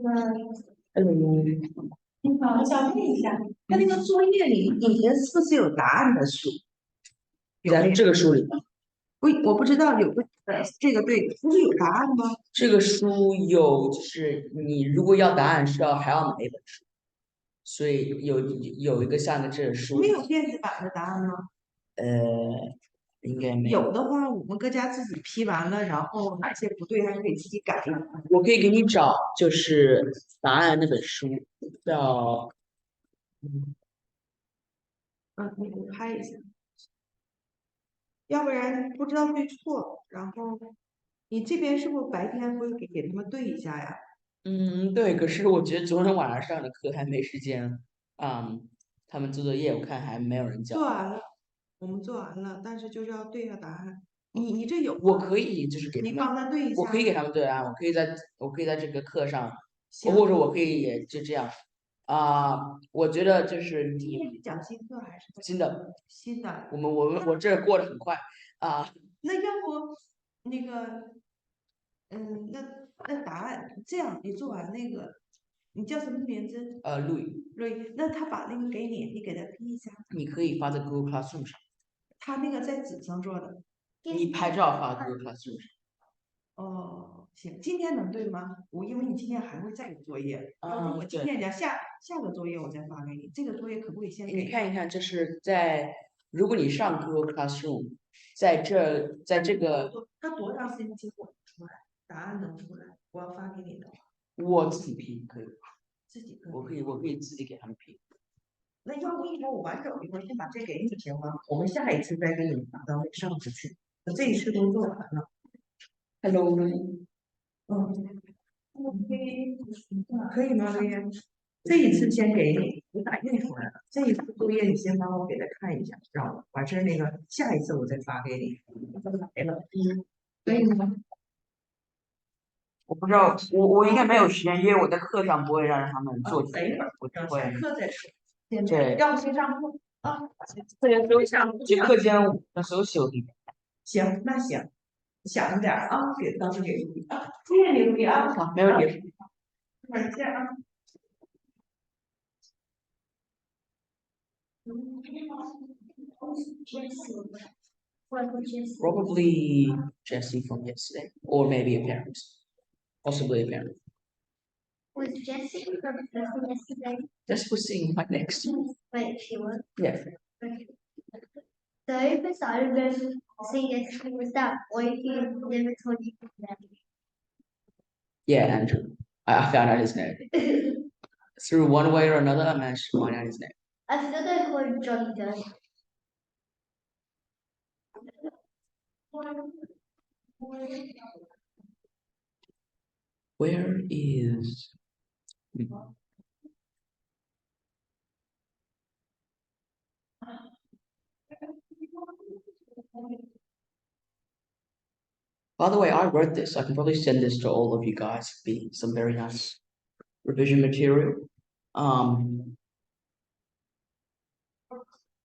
Hello，你好，我想问一下，他那个作业里是不是有答案的书？在这个书里，我不知道有个这个对，不是有答案吗？这个书有，就是你如果要答案还要买一本书，所以有一个像个这个书，没有电子版的答案吗？呃，应该没有。有的话，我们搁家自己批完了，然后哪些不对还可以自己改。我可以给你找，就是答案那本书，叫我拍一下，要不然不知道对错。然后你这边是不是白天会给他们对一下呀？对。可是我觉得昨天晚上上的课还没时间，嗯，他们做作业我看还没有人交。做完了，我们做完了，但是就是要对下答案。你这有我吗？可以就是给他们，你帮他对一下。我可以给他们对啊，我可以在这个课上，或者行。我可以也就这样我觉得就是今天你是讲新课还是新的，新的？我这过得很快啊。那要不那个，那答案这样，你做完那个，你叫什么名字？录影瑞，那他把那个给你，你给他批一下。你可以发在 Google Classroom 上，他那个在纸上做的。你拍照发 Google Classroom 上。哦，行，今天能对吗？因为你今天还会再有作业，要不我今对，天讲下个作业我再发给你，这个作业可不可以先给你看一看，这是在如果你上 Google Classroom，在这个他多长时间结果能出来？答案能出来？我要发给你的话，我自己拼可以，自己可以。我可以自己给他们拼。那要不一会儿我完整一会儿先把这给你行吗？我们下一次再给你打到那上头去。我这一次都做完了。Hello，嗯，可以吗，薇薇？这一次先给你，你打印出来了。这一次作业你先帮我给他看一下，知道吗？完事儿那个下一次我再发给你。来了，可以吗？我不知道，我应该没有时间，因为我在课上不会让他们做题，等一会儿，我只等下会课再说。对。要不先上课啊？课间休息，去课间的时候休息。行，那行，想着点儿啊，到时候给你啊，谢谢你，薇啊。好，没问题。一会儿见啊。Probably Jesse from yesterday, or maybe a parent, possibly a parent. Was Jessie from yesterday? Jesse was sitting right next to me. Wait, she was. Yeah. Okay. So if I started to say Jessie, was that boy who never told you that? Yeah, Andrew. I found out his name. Through one way or another, I managed to find out his name. I still don't call Johnny Depp. Where is. By the way, I wrote this. I can probably send this to all of you guys. Be some very nice revision material. Um,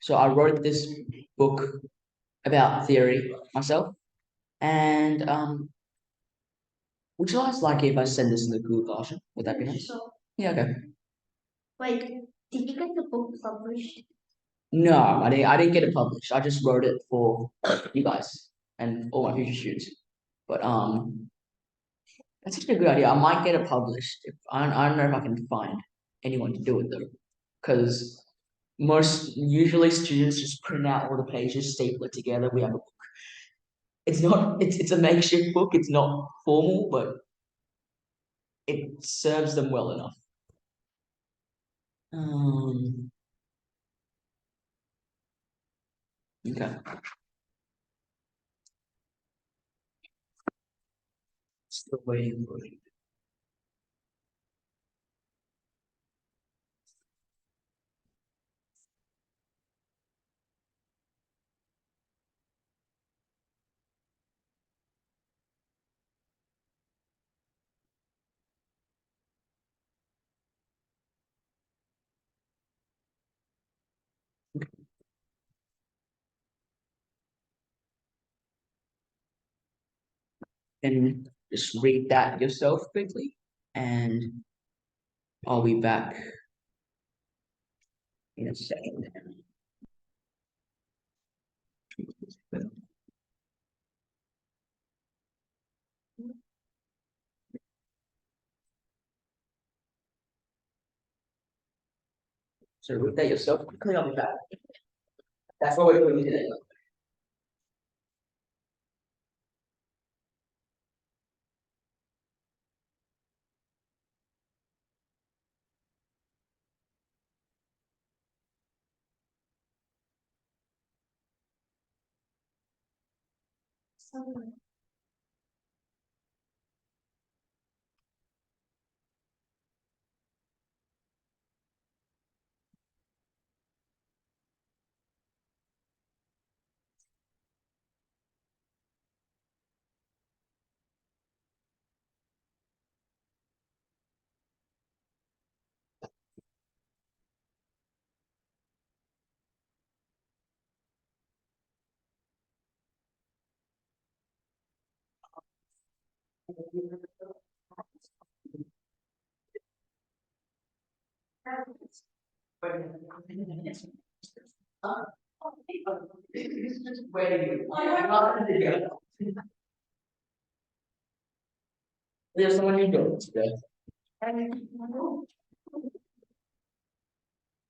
so I wrote this book about theory myself, and would you guys like it if I send this in the Google Classroom? Would that be nice? So, Yeah, okay. wait, did you get the book published? No, I didn't get it published. I just wrote it for you guys and all my future students. But that's actually a good idea. I might get it published. I don't know if I can find anyone to do it though, because most usually students just print out all the pages, staple it together. We have a book. It's not. It's a makeshift book. It's not formal, but it serves them well enough. Um. Okay. Still waiting for it. And just read that yourself quickly. And I'll be back in a second. So read that yourself quickly, I'll be back. That's what we're doing today. There's someone you go today.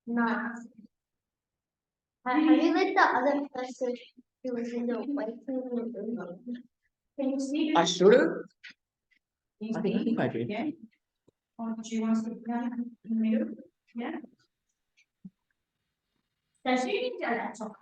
Nice. Have you let the other person who was in the waiting room? Can you see? I should have. I think I did. Yeah. Or do you want to sit down in the middle? Yeah. Does she need your laptop?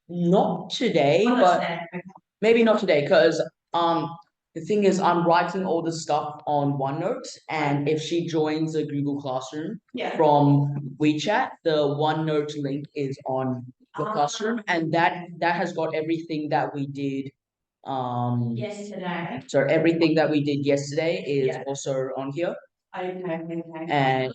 Not today, Oh, that's but there. Okay. maybe not today, because the thing is I'm writing all the stuff on OneNote, and if she joins a Google Classroom Yeah. from WeChat, the OneNote link is on the classroom, and that has got everything that we did. Yesterday. So everything that we did yesterday is Yeah. also on here, Okay. and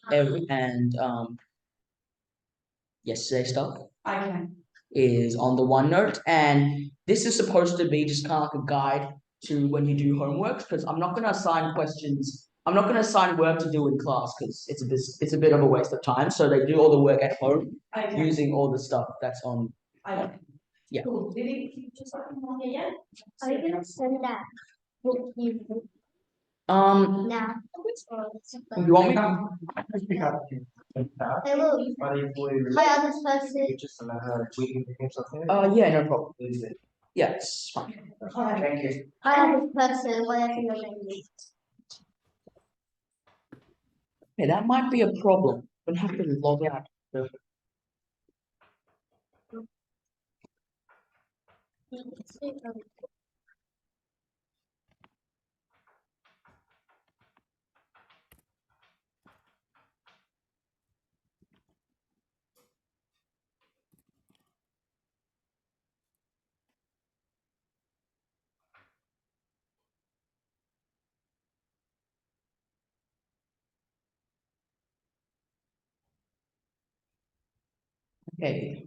yesterday stuff Okay. is on the OneNote, and this is supposed to be just kind of like a guide to when you do homework, because I'm not going to assign questions. I'm not going to assign work to do in class because it's a bit of a waste of time. So they do all the work at home Okay. using all the stuff that's on. Okay. Yeah. Cool. Did you just yeah? Are you gonna send that with you Um, now? you want me? Hello. Hi, other person. Yeah, no problem. Yeah, it's fine. Thank you. Hi, other person. Whatever your name is. Hey, that might be a problem. We'll have to log out. Okay,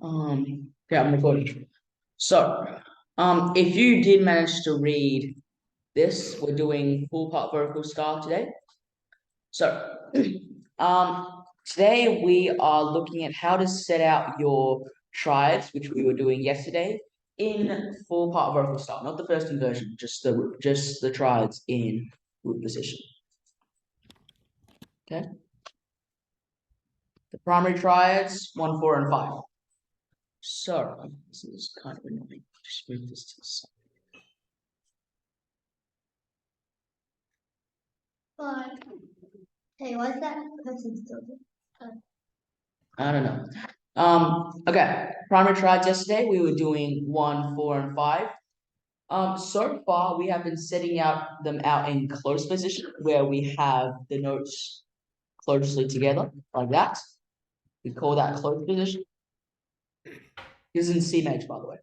yeah, I'm recording. So, if you did manage to read this, we're doing full part vocal style today. So, today we are looking at how to set out your triads, which we were doing yesterday, in full part vocal style, not the first inversion, just the triads in root position. Okay. The primary triads, 1, 4, and 5. So, this is kind of annoying. Just move this to the side. But hey, what's that person still doing? I don't know. Okay, primary triads yesterday, we were doing 1, 4, and 5. So far, we have been setting them out in close position, where we have the notes closely together, like that. We call that close position. This is in C major, by the way.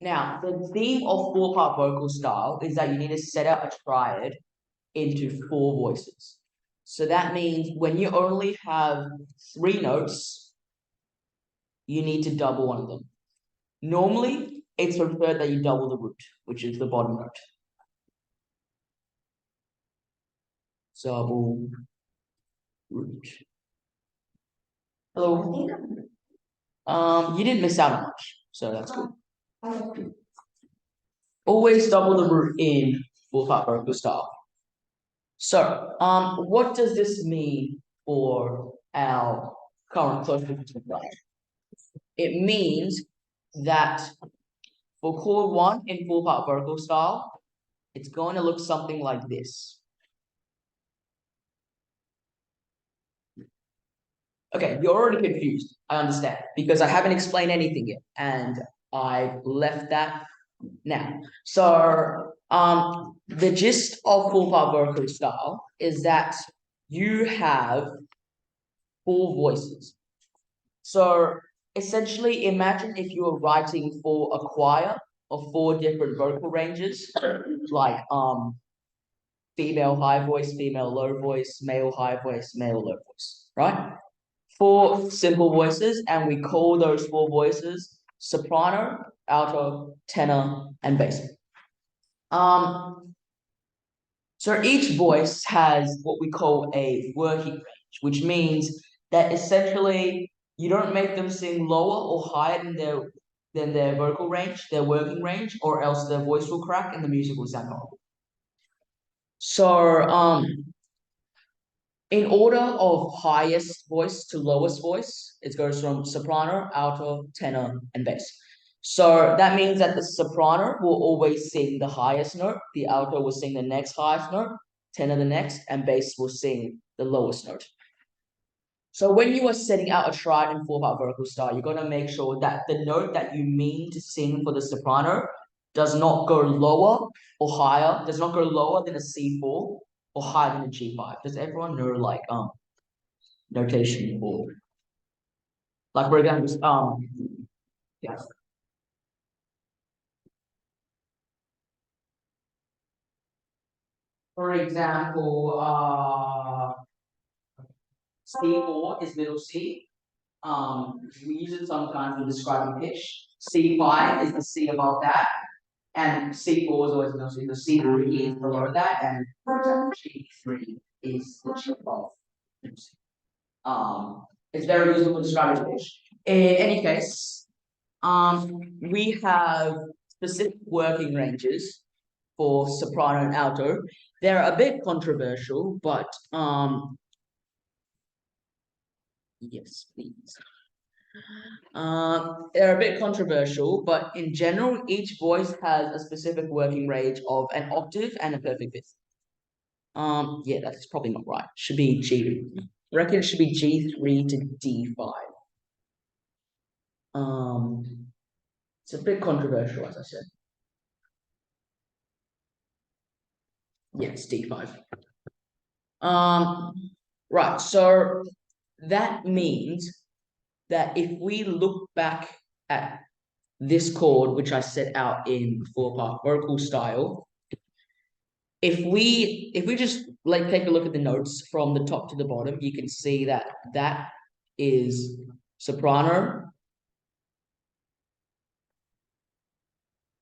Now, the theme of four-part vocal style is that you need to set out a triad into 4 voices. So that means when you only have 3 notes, you need to double one of them. Normally, it's preferred that you double the root, which is the bottom note. Double root. Hello. You didn't miss out on much, so that's good. Always double the root in full part vocal style. So, what does this mean for our current close style? It means that for chord 1 in full part vocal style, it's going to look something like this. Okay, you're already confused. I understand because I haven't explained anything yet, and I left that now. So, the gist of full part vocal style is that you have 4 voices. So essentially, imagine if you were writing for a choir of 4 different vocal ranges, like female high voice, female low voice, male high voice, male low voice, right? 4 simple voices, and we call those 4 voices soprano, alto, tenor, and bass. So each voice has what we call a working range, which means that essentially you don't make them sing lower or higher than their vocal range, their working range, or else their voice will crack and the music will sound horrible. So in order of highest voice to lowest voice, it goes from soprano, alto, tenor, and bass. So that means that the soprano will always sing the highest note, the alto will sing the next highest note, tenor the next, and bass will sing the lowest note. So when you are setting out a triad and 4-part vocal style, you're going to make sure that the note that you mean to sing for the soprano does not go lower or higher, does not go lower than a C4 or higher than a G5. Does everyone know like notation for like for example yes. For example, C4 is middle C. We use it sometimes when describing pitch. C5 is the C above that, and C4 is always middle C. The C3 is below that, and for example, G3 is the G above. It's very useful for describing pitch. In any case, we have specific working ranges for soprano and alto. They're a bit controversial, but yes, please. They're a bit controversial, but in general, each voice has a specific working range of an octave and a perfect fifth. Yeah, that's probably not right. Should be G. I reckon it should be G3 to D5. It's a bit controversial, as I said. Yes, D5. Right, so that means that if we look back at this chord, which I set out in 4-part vocal style, if we just like take a look at the notes from the top to the bottom, you can see that that is soprano,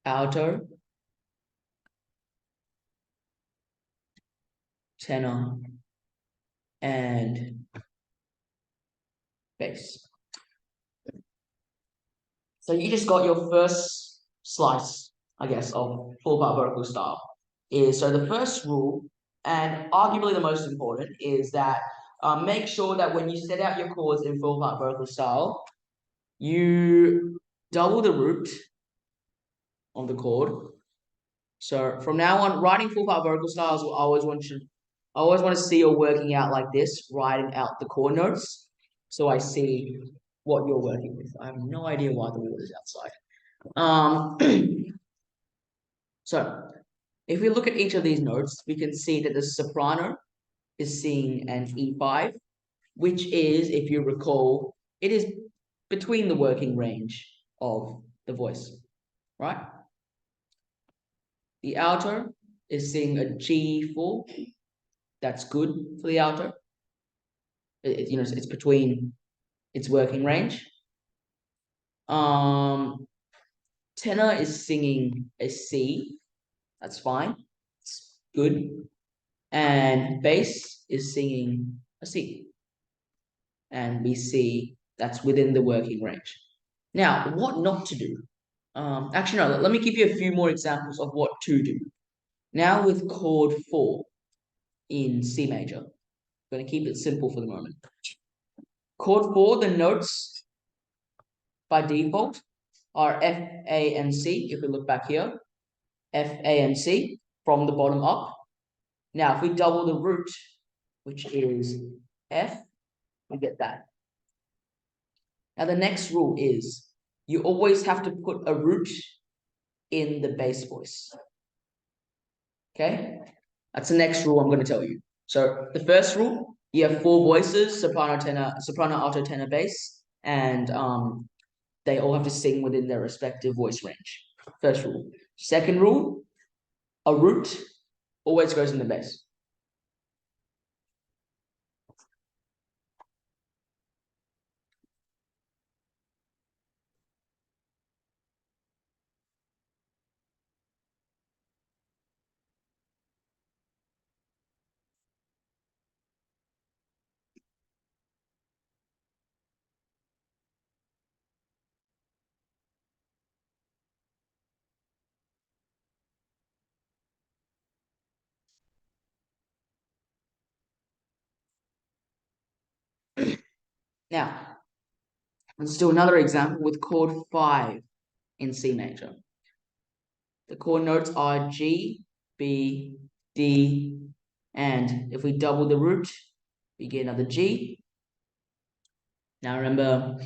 alto, tenor, and bass. So you just got your first slice, I guess, of 4-part vocal style. So the first rule, and arguably the most important, is that make sure that when you set out your chords in 4-part vocal style, you double the root of the chord. So from now on, writing 4-part vocal styles will always want to see you working out like this, writing out the chord notes. So I see what you're working with. I have no idea why the water's outside. So if we look at each of these notes, we can see that the soprano is singing an E5, which is, if you recall, it is between the working range of the voice, right? The alto is singing a G4. That's good for the alto. It's between its working range. Tenor tenor is singing a C. That's fine. It's good. And bass is singing a C. And we see that's within the working range. Now, what not to do? Actually, no, let me give you a few more examples of what to do. Now with chord 4 in C major. I'm going to keep it simple for the moment. Chord 4, the notes by default are F, A, and C. If we look back here, F, A, and C from the bottom up. Now, if we double the root, which is F, we get that. Now, the next rule is you always have to put a root in the bass voice. Okay? That's the next rule I'm going to tell you. So, the first rule, you have 4 voices, soprano, tenor, soprano, alto, tenor, bass, and they all have to sing within their respective voice range. First rule. Second rule, a root always goes in the bass. Now, let's do another example with chord 5 in C major. The chord notes are G, B, D, and if we double the root, we get another G. Now remember,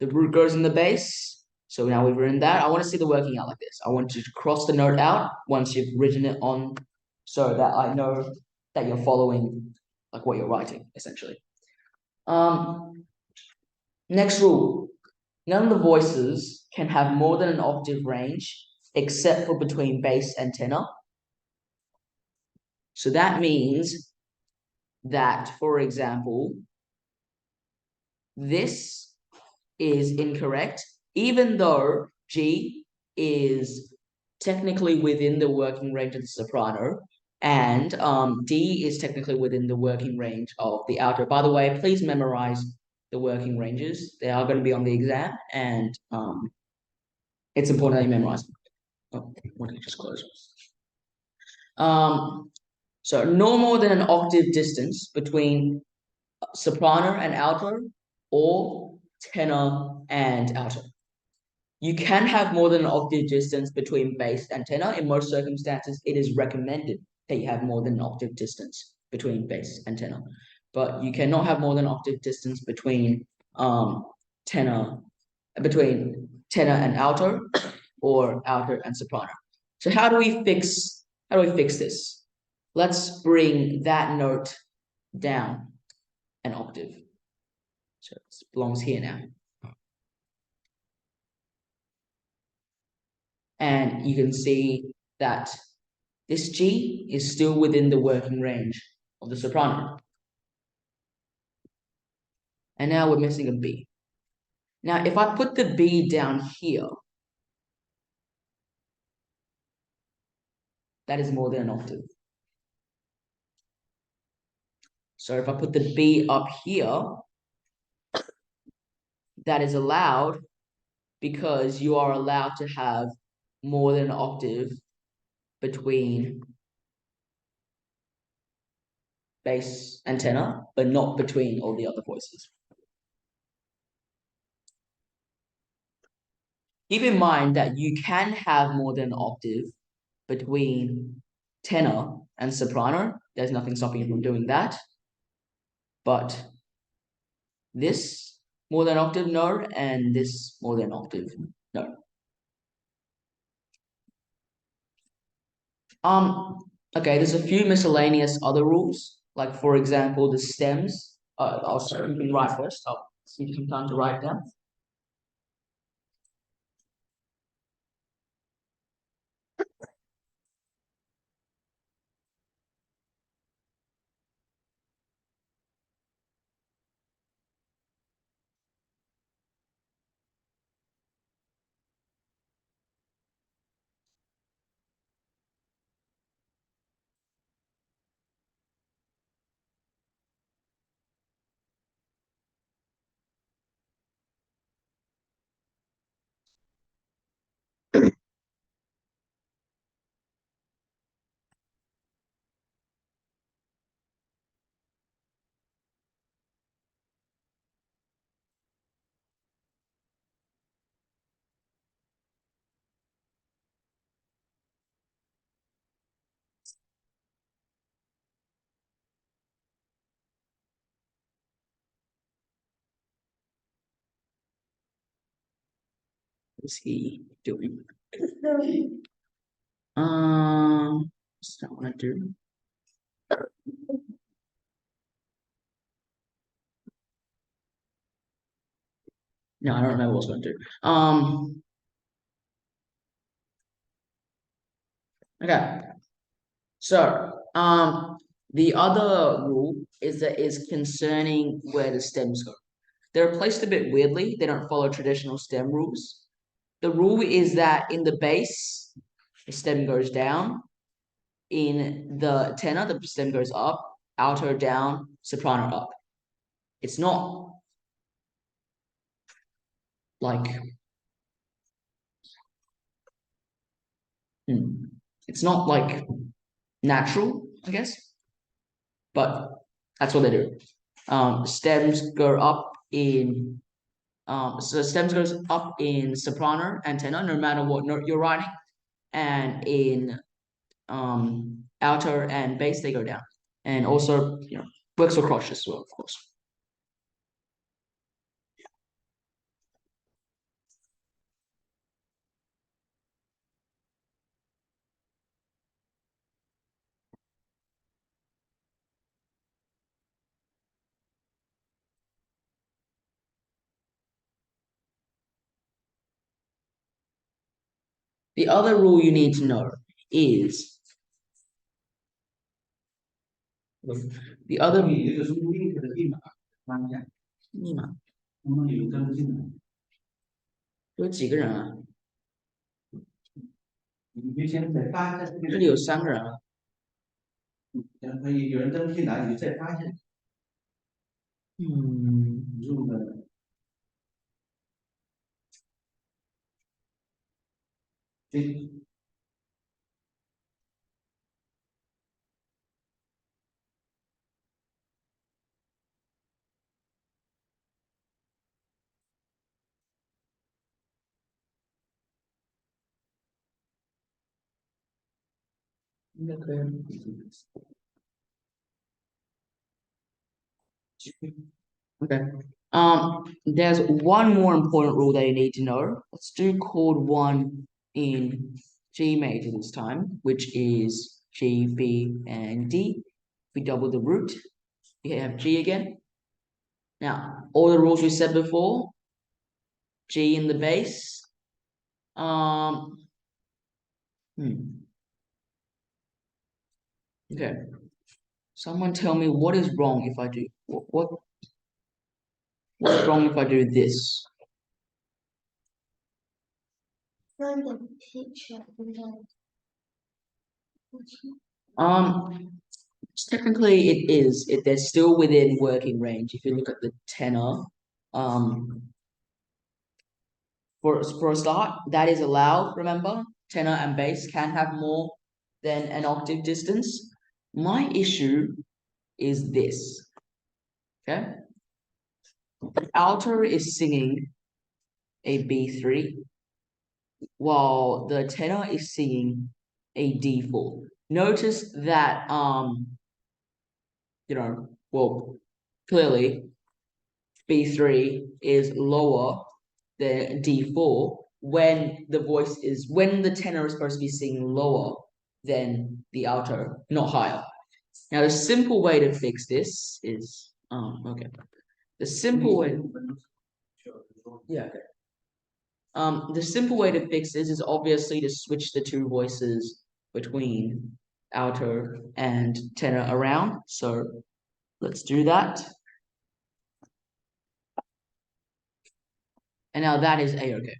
the root goes in the bass, so now we've written that. I want to see the working out like this. I want you to cross the note out once you've written it on, so that I know that you're following like what you're writing, essentially. Next rule, none of the voices can have more than an octave range except for between bass and tenor. So that means that, for example, this is incorrect, even though G is technically within the working range of the soprano, and D is technically within the working range of the alto. By the way, please memorize the working ranges. They are going to be on the exam, and it's important that you memorize them. Oh, why don't you just close? So no more than an octave distance between soprano and alto, or tenor and alto. You can have more than an octave distance between bass and tenor. In most circumstances, it is recommended that you have more than an octave distance between bass and tenor. But you cannot have more than an octave distance between tenor and alto, or alto and soprano. So how do we fix this? Let's bring that note down an octave. So it belongs here now. And you can see that this G is still within the working range of the soprano. And now we're missing a B. Now, if I put the B down here, that is more than an octave. So if I put the B up here, that is allowed because you are allowed to have more than an octave between bass and tenor, but not between all the other voices. Keep in mind that you can have more than an octave between tenor and soprano. There's nothing stopping you from doing that. But this more than octave, no, and this more than octave, no. Okay, there's a few miscellaneous other rules, like for example, the stems. I'll start, you can write first. I'll give you some time to write down. What's he doing? So, What's that want to do? No, I don't remember what I was going to do. Okay. So, the other rule is concerning where the stems go. They're placed a bit weirdly. They don't follow traditional stem rules. The rule is that in the bass, the stem goes down. In the tenor, the stem goes up. Alto down, soprano up. It's not like it's not like natural, I guess, but that's what they do. Stems go up in so stems goes up in soprano and tenor, no matter what note you're writing, and in alto and bass they go down, and also works for crotch as well, of course. The other rule you need to know is the other 你这个是 link 的密码关一下，密码有登进来，有几个人啊？你就先再发一下这个。这里有3个人啊。可以有人登进来，你再发一下。入的。这。应该可以。Okay. There's one more important rule that you need to know. Let's do chord 1 in G major this time, which is G, B, and D. We double the root, we have G again. Now, all the rules we said before, G in the bass. Okay. Someone tell me what is wrong if I do what's wrong if I do this? from the picture, Technically it is. They're still within working range. If you look at the tenor, for a start, that is allowed. Remember, tenor and bass can have more than an octave distance. My issue is this. Okay, alto is singing a B3, while the tenor is singing a D4. Notice that well, clearly B3 is lower than D4 when the tenor is supposed to be singing lower than the alto, not higher. Now the simple way to fix this is okay. The simple way the simple way to fix this is obviously to switch the two voices between alto and tenor around. So let's do that. And now that is A-okay.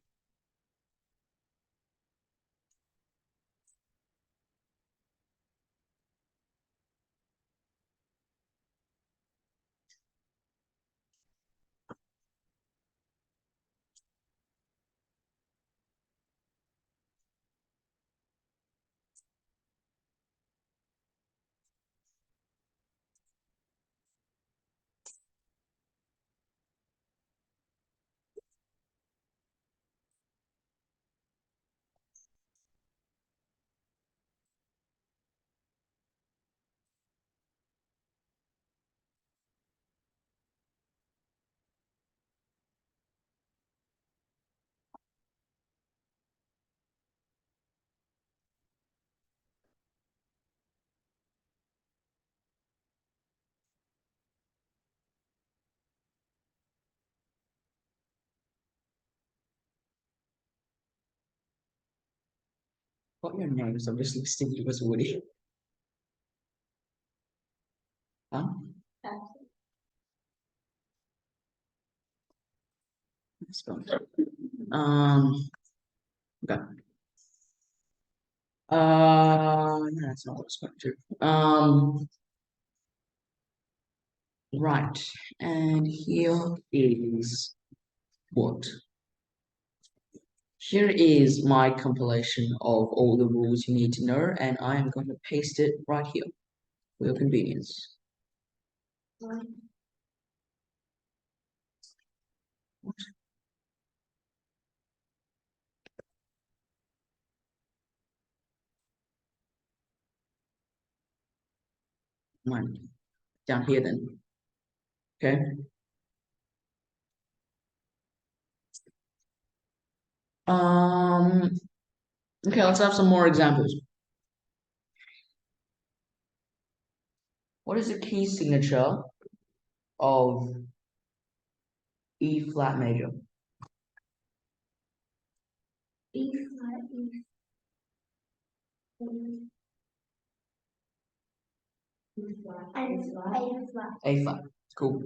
What are your names? I'm just listing you as Woody. Huh? Let's go. Okay. That's not what I was going to. Right, and here is what? Here is my compilation of all the rules you need to know, and I am going to paste it right here for your convenience. Mine down here then. Okay. Okay, let's have some more examples. What is the key signature of E flat major? B flat, E. A flat. A flat. Cool.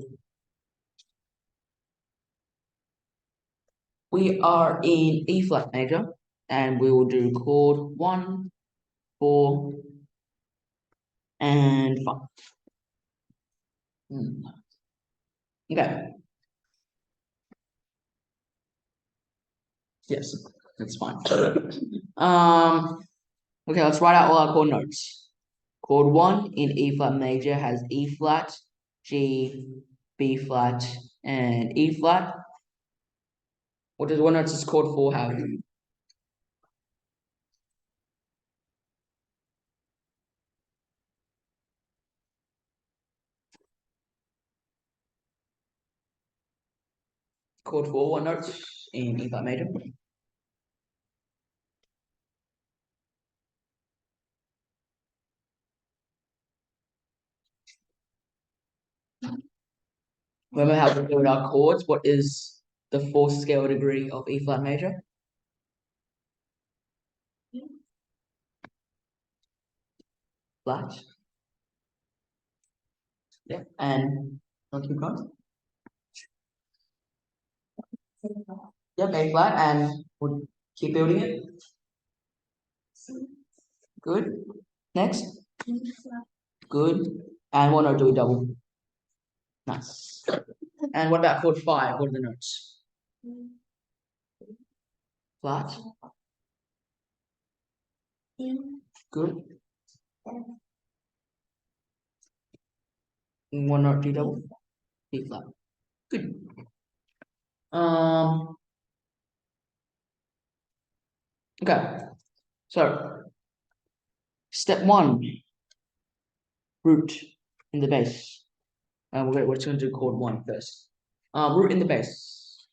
We are in E flat major, and we will do chord 1, 4, and 5. Okay. Yes, that's fine. Okay, let's write out all our chord notes. Chord 1 in E flat major has E flat, G, B flat, and E flat. What notes does chord 4 have? Chord 4, what notes in E flat major? Remember how we do with our chords? What is the fourth scale degree of E flat major? Flat. Yeah, and don't keep going. Yep, A flat, and we'll keep building it. Good. Next. Good. And what note do we double? Nice. And what about chord 5? What are the notes? Flat. Good. And what note do you double? B flat. Good. Okay. So step 1, root in the bass. We're just going to do chord 1 first. Root in the bass.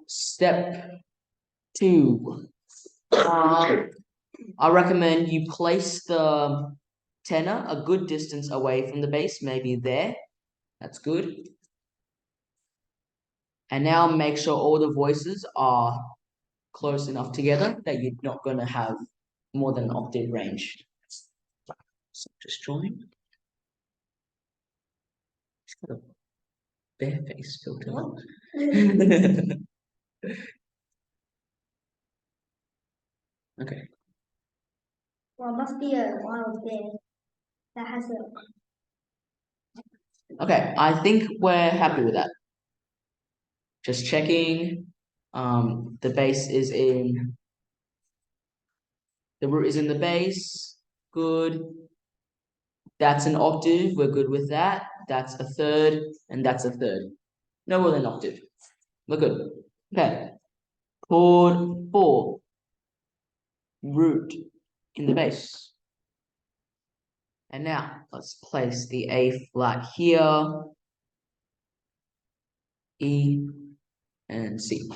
Step 2. I recommend you place the tenor a good distance away from the bass, maybe there. That's good. And now make sure all the voices are close enough together that you're not going to have more than an octave range. So just join. It's got a bare face filter. Okay. Well, must be a wild bear that has a. Okay, I think we're happy with that. Just checking. The bass is in. The root is in the bass. Good. That's an octave. We're good with that. That's a third, and that's a third. No more than an octave. We're good. Okay. Chord 4. Root in the bass. And now let's place the A flat here, E, and C.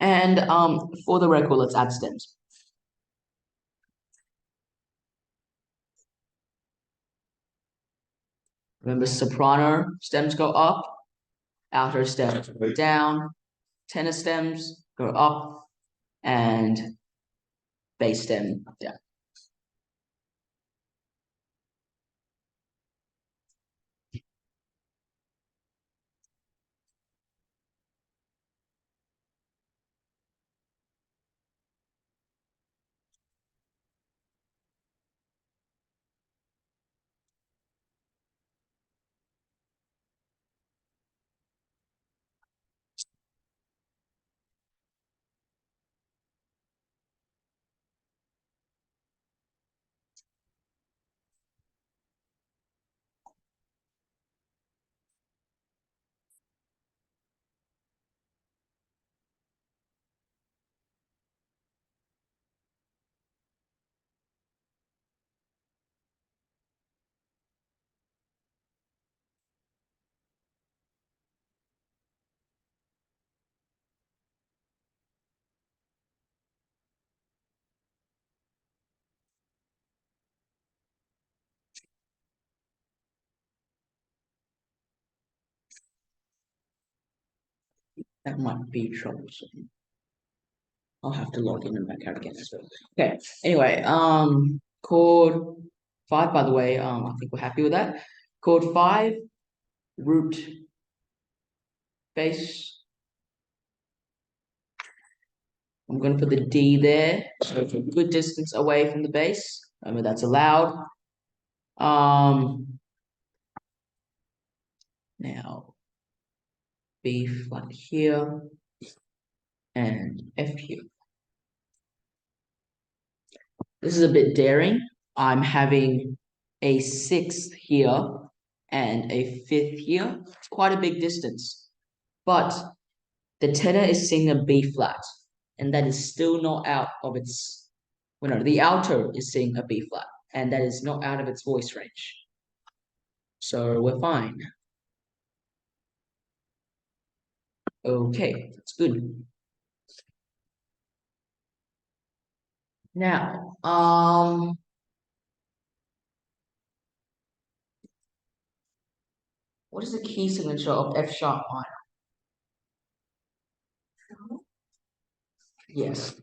And for the record, let's add stems. Remember, soprano stems go up, alto stems go down, tenor stems go up, and bass stem down. That might be troublesome. I'll have to log in my account again as well. Okay. Anyway, chord 5, by the way, I think we're happy with that. Chord 5, root, bass. I'm going to put the D there, so it's a good distance away from the bass. Remember, that's allowed. Now B flat here and F here. This is a bit daring. I'm having a 6th here and a 5th here. It's quite a big distance, but the tenor is singing a B flat, and that is still not out of its. Well, no, the alto is singing a B flat, and that is not out of its voice range. So we're fine. Okay, that's good. Now, what is the key signature of F sharp minor? Yes.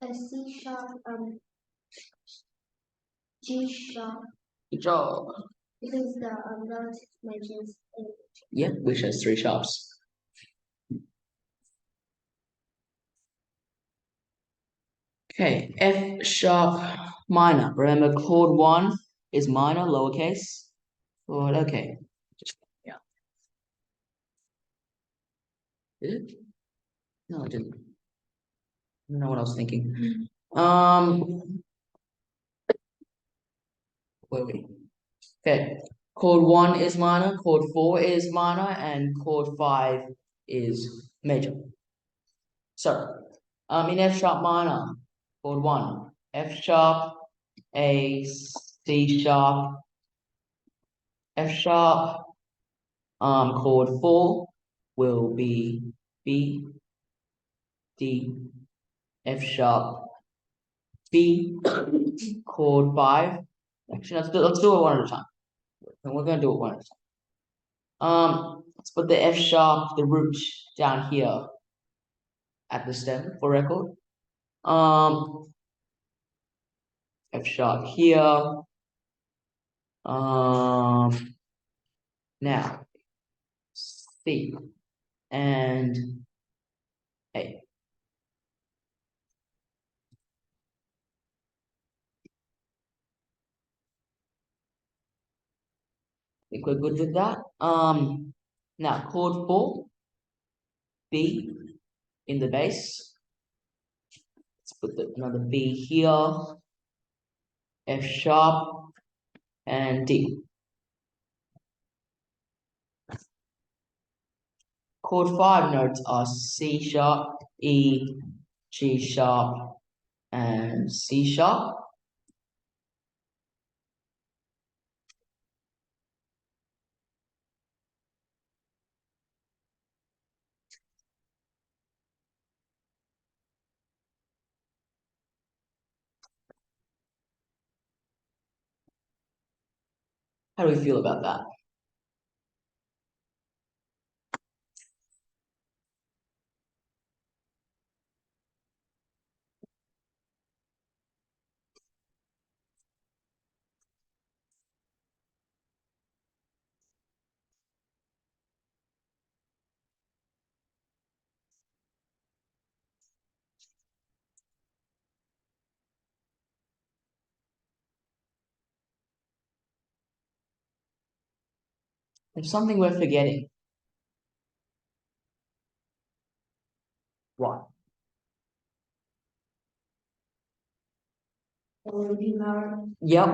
A C sharp, G sharp, Good job. because the relative measures. Yeah, which has 3 sharps. Okay, F sharp minor. Remember, chord 1 is minor, lowercase. Chord, okay. Yeah. Did it? No, it didn't. I don't know what I was thinking. Where are we? Okay, chord 1 is minor, chord 4 is minor, and chord 5 is major. So, in F sharp minor, chord 1, F sharp, A, C sharp, F sharp. Chord 4 will be B, D, F sharp, B. Chord 5. Actually, let's do it one at a time. And we're gonna do it one at a time. Let's put the F sharp, the root down here at the stem for record. F sharp here. Now C and A. Think we're good with that. Now chord 4, B in the bass. Let's put another B here, F sharp, and D. Chord 5 notes are C sharp, E, G sharp, and C sharp. How do we feel about that? There's something we're forgetting. What? Yep.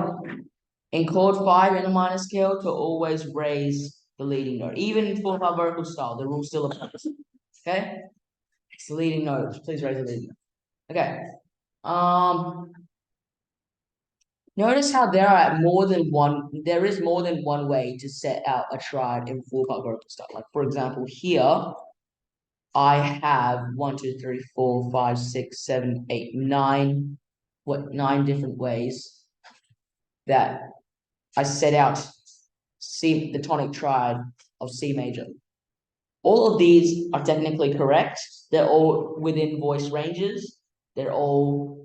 In chord 5 in a minor scale, to always raise the leading note. Even in full harmonical style, the rule still applies. Okay? It's the leading note. Please raise the leading note. Okay. Notice how there is more than one way to set out a triad in full harmonical style. Like for example, here I have 1, 2, 3, 4, 5, 6, 7, 8, 9. 9 different ways that I set out the tonic triad of C major. All of these are technically correct. They're all within voice ranges. They're all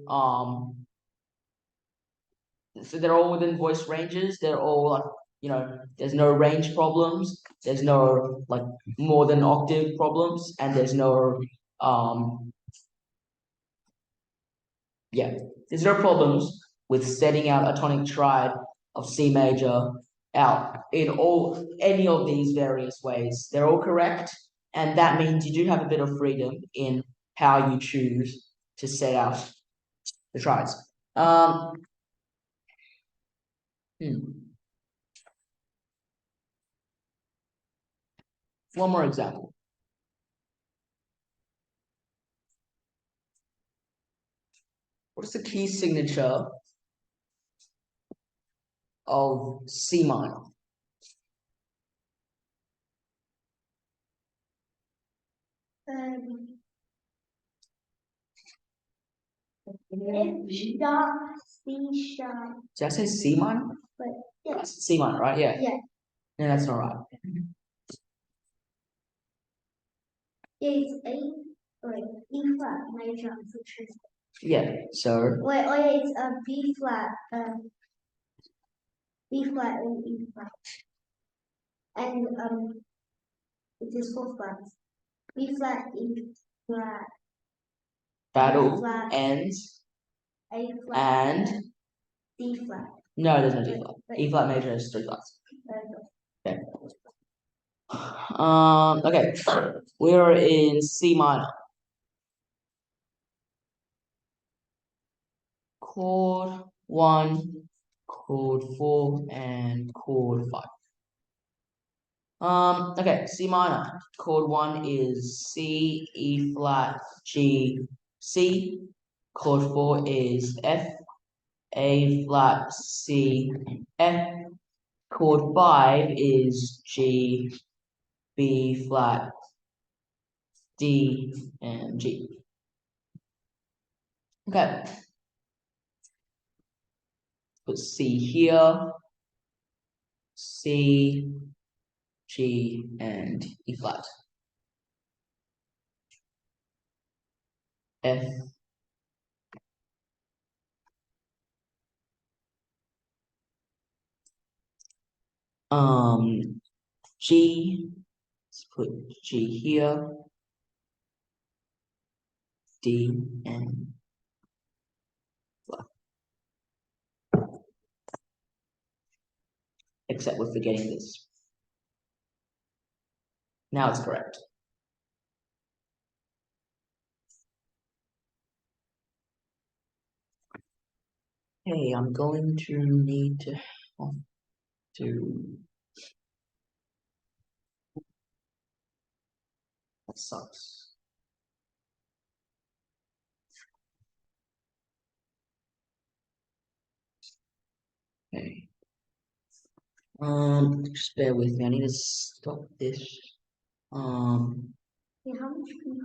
they're all within voice ranges. They're all there's no range problems. There's no like more than octave problems, and there's no there's no problems with setting out a tonic triad of C major out in any of these various ways. They're all correct, and that means you do have a bit of freedom in how you choose to set out the triads. One more example. What's the key signature of C minor? F sharp, C sharp. Did I say C minor? But yeah. C minor, right? Yeah. Yeah. No, that's not right. It's A, wait, E flat major. Yeah. So. Wait, it's a B flat, B flat and E flat, and it is 4 flats. B flat, E flat. Battle flat, ends. A flat and D flat. No, there's no D flat. E flat major has 3 flats. Okay. Okay. We are in C minor. Chord 1, chord 4, and chord 5. Okay, C minor. Chord 1 is C, E flat, G, C. Chord 4 is F, A flat, C, F. Chord 5 is G, B flat, D, and G. Okay. Put C here, C, G, and E flat. F, G, let's put G here, D, and flat. Except we're forgetting this. Now it's correct. Hey, I'm going to need to that sucks. Okay. Just bear with me. I need to stop this. Yeah, how much people?